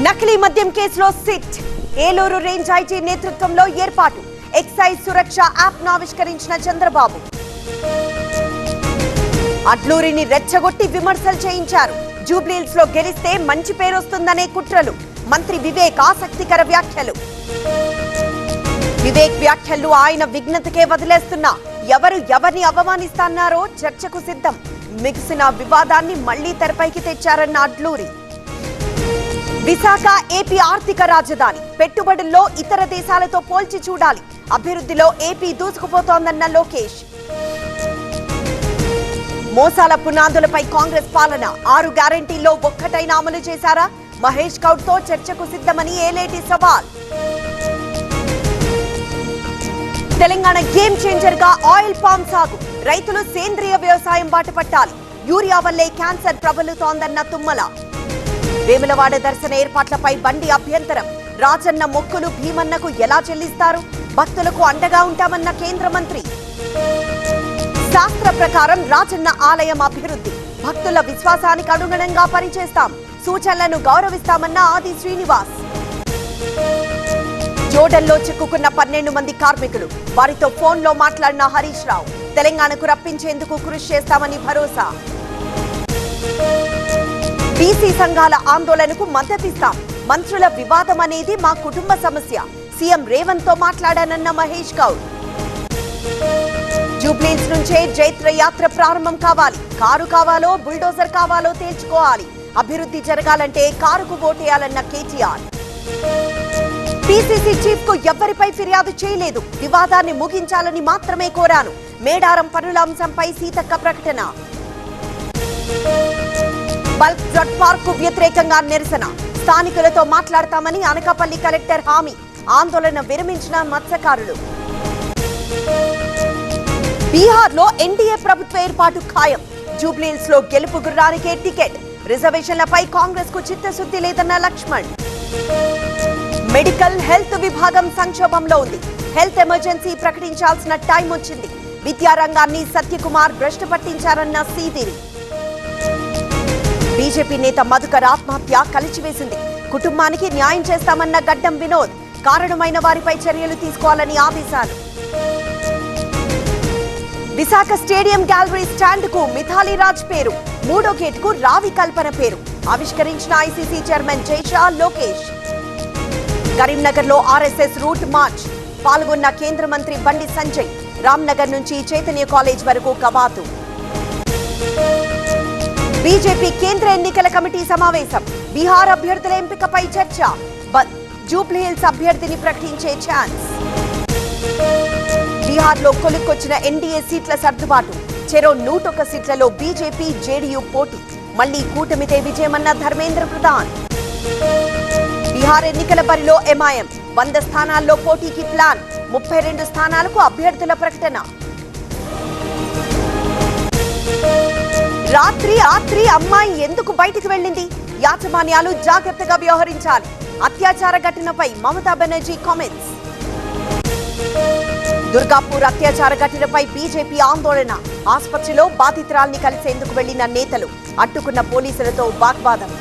నకిలీ మద్యం కేసులో సిట్ ఏలూరు రేంజ్ ఐజీ నేతృత్వంలో ఏర్పాటు ఎక్సైజ్ సురక్ష యాప్ను ఆవిష్కరించిన చంద్రబాబు అడ్లూరిని రెచ్చగొట్టి విమర్శలు చేయించారు. జూబ్లీహిల్స్ లో గెలిస్తే మంచి పేరొస్తుందనే కుట్రలు. మంత్రి వివేక్ ఆసక్తికర వ్యాఖ్యలు. వివేక్ వ్యాఖ్యలు ఆయన విఘ్నతకే వదిలేస్తున్నా ఎవరు ఎవరిని అవమానిస్తారో చర్చకు సిద్ధం. మిగిసిన వివాదాన్ని మళ్లీ తెరపైకి తెచ్చారన్న అడ్లూరి. విశాఖ ఏపీ ఆర్థిక రాజధాని. పెట్టుబడుల్లో ఇతర దేశాలతో పోల్చి చూడాలి. అభివృద్ధిలో ఏపీ దూసుకుపోతోందన్న లోకేష్. మోసాల పునాదులపై కాంగ్రెస్ పాలన 6 గ్యారెంటీల్లో ఒక్కటైనా అమలు చేశారా? మహేష్ గౌడ్ తో చర్చకు సిద్ధమని ఏలేటి సవాల్. తెలంగాణ గేమ్ చేంజర్ గా ఆయిల్ పామ్ సాగు. రైతులు సేంద్రియ వ్యవసాయం బాట పట్టాలి. యూరియా వల్లే క్యాన్సర్ ప్రబలుతోందన్న తుమ్మల. వేములవాడ దర్శన ఏర్పాట్లపై బండి అభ్యంతరం. రాజన్న మొక్కులు భీమన్నకు ఎలా చెల్లిస్తారు? భక్తులకు అండగా ఉంటామన్న కేంద్ర మంత్రి. శాస్త్ర ప్రకారం రాజన్న ఆలయం అభివృద్ధి. భక్తుల విశ్వాసానికి అనుగుణంగా పనిచేస్తాం. సూచనలను గౌరవిస్తామన్న ఆది శ్రీనివాస్. జోడల్లో చిక్కుకున్న 12 మంది కార్మికులు. వారితో ఫోన్లో మాట్లాడిన హరీష్ రావు. తెలంగాణకు రప్పించేందుకు కృషి చేస్తామని భరోసా. బీసీ సంఘాల ఆందోళనకు మద్దతిస్తాం. మంత్రుల వివాదం అనేది మా కుటుంబ సమస్య. సీఎం రేవంత్ తో మాట్లాడానన్న మహేష్ గౌడ్. జూబ్లీహిల్స్ నుంచే జైత్ర యాత్ర ప్రారంభం కావాలి. కారు కావాలో బుల్డోజర్ కావాలో తేల్చుకోవాలి. అభివృద్ధి జరగాలంటే కారుకు ఓటేయాలన్న కేటీఆర్. పీసీసీ చీఫ్ కు ఎవ్వరిపై ఫిర్యాదు చేయలేదు. వివాదాన్ని ముగించాలని మాత్రమే కోరాను. మేడారం పనుల అంశంపై సీతక్క ప్రకటన. బల్క్ డ్రగ్ పార్క్ కు వ్యతిరేకంగా నిరసన. స్థానికులతో మాట్లాడతామని అనకాపల్లి కలెక్టర్ హామీ. ఆందోళన విరమించిన మత్స్యకారులు. బీహార్ లో ఎన్డీఏ ప్రభుత్వ ఏర్పాటు ఖాయం. జూబ్లీహిల్స్ లో గెలుపు గుర్రానికే టికెట్. రిజర్వేషన్లపై కాంగ్రెస్ కు చిత్తశుద్ధి లేదన్న లక్ష్మణ్. మెడికల్ హెల్త్ విభాగం సంక్షోభంలో ఉంది. హెల్త్ ఎమర్జెన్సీ ప్రకటించాల్సిన టైం వచ్చింది. విద్యారంగాన్ని సత్యకుమార్ భ్రష్టు పట్టించారన్న సీదిరి. బీజేపీ నేత మధుకర్ ఆత్మహత్య కలిచివేసింది. కుటుంబానికి న్యాయం చేస్తామన్న గడ్డం వినోద్. కారణమైన వారిపై చర్యలు తీసుకోవాలని ఆదేశాలు. విశాఖ స్టేడియం గ్యాలరీ స్టాండ్ కు మిథాలీ రాజ్ పేరు. 3వ గేట్ కు రావి కల్పన పేరు. ఆవిష్కరించిన ఐసీసీ చైర్మన్ జైషా లోకేష్. కరీంనగర్ లో ఆర్ఎస్ఎస్ రూట్ మార్చ్. పాల్గొన్న కేంద్ర మంత్రి బండి సంజయ్. రామ్నగర్ నుంచి చైతన్య కాలేజ్ వరకు కవాతు. బీజేపీ కేంద్ర ఎన్నికల కమిటీ సమావేశం. బీహార్ అభ్యర్థుల ఎంపికపై చర్చ. జూబ్లీహిల్స్ అభ్యర్థిని ప్రకటించే ఛాన్స్. బీహార్ లో కొలుక్కొచ్చిన ఎన్డీఏ సీట్ల సర్దుబాటు. చెరో 101 సీట్లలో బీజేపీ జేడీయూ పోటీ. మళ్లీ కూటమితే విజయమన్న ధర్మేంద్ర ప్రధాన్. బీహార్ ఎన్నికల బరిలో ఎంఐఎం. 100 స్థానాల్లో పోటీకి ప్లాన్. 32 స్థానాలకు అభ్యర్థుల ప్రకటన. రాత్రి అమ్మాయి ఎందుకు బయటికి వెళ్ళింది? యాజమాన్యాలు జాగ్రత్తగా వ్యవహరించాలి. అత్యాచార ఘటనపై మమతా బెనర్జీ కామెంట్స్. దుర్గాపూర్ అత్యాచార ఘటనపై బీజేపీ ఆందోళన. ఆసుపత్రిలో బాధితురాల్ని కలిసేందుకు వెళ్లిన నేతలు అడ్డుకున్న పోలీసులతో వాగ్వాదం.